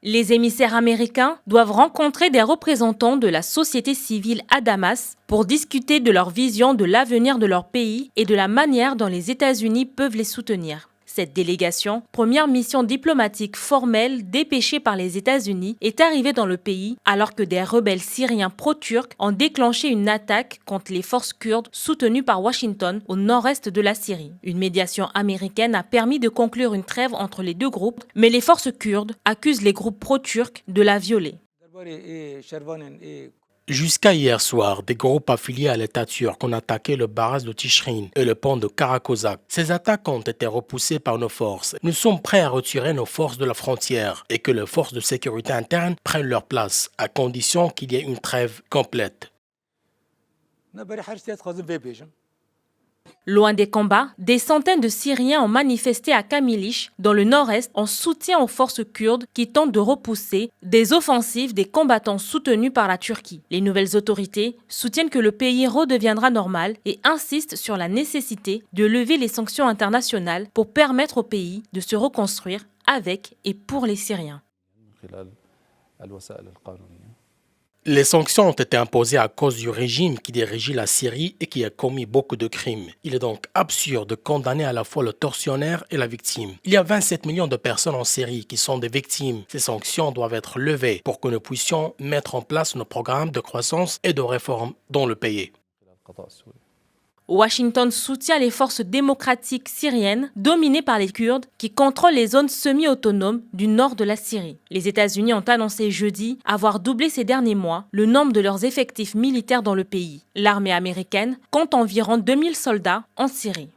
Les émissaires américains doivent rencontrer des représentants de la société civile à Damas pour discuter de leur vision de l'avenir de leur pays et de la manière dont les États-Unis peuvent les soutenir. Cette délégation, première mission diplomatique formelle dépêchée par les États-Unis, est arrivée dans le pays alors que des rebelles syriens pro-turcs ont déclenché une attaque contre les forces kurdes soutenues par Washington au nord-est de la Syrie. Une médiation américaine a permis de conclure une trêve entre les deux groupes, mais les forces kurdes accusent les groupes pro-turcs de la violer. Jusqu'à hier soir, des groupes affiliés à l'État turc ont attaqué le barrage de Tishrin et le pont de Karakozak. Ces attaques ont été repoussées par nos forces. Nous sommes prêts à retirer nos forces de la frontière et que les forces de sécurité interne prennent leur place, à condition qu'il y ait une trêve complète. Loin des combats, des centaines de Syriens ont manifesté à Kamilish, dans le nord-est, en soutien aux forces kurdes qui tentent de repousser des offensives des combattants soutenus par la Turquie. Les nouvelles autorités soutiennent que le pays redeviendra normal et insistent sur la nécessité de lever les sanctions internationales pour permettre au pays de se reconstruire avec et pour les Syriens. Les sanctions ont été imposées à cause du régime qui dirige la Syrie et qui a commis beaucoup de crimes. Il est donc absurde de condamner à la fois le tortionnaire et la victime. Il y a 27 millions de personnes en Syrie qui sont des victimes. Ces sanctions doivent être levées pour que nous puissions mettre en place nos programmes de croissance et de réforme dans le pays. Washington soutient les forces démocratiques syriennes dominées par les Kurdes qui contrôlent les zones semi-autonomes du nord de la Syrie. Les États-Unis ont annoncé jeudi avoir doublé ces derniers mois le nombre de leurs effectifs militaires dans le pays. L'armée américaine compte environ 2000 soldats en Syrie.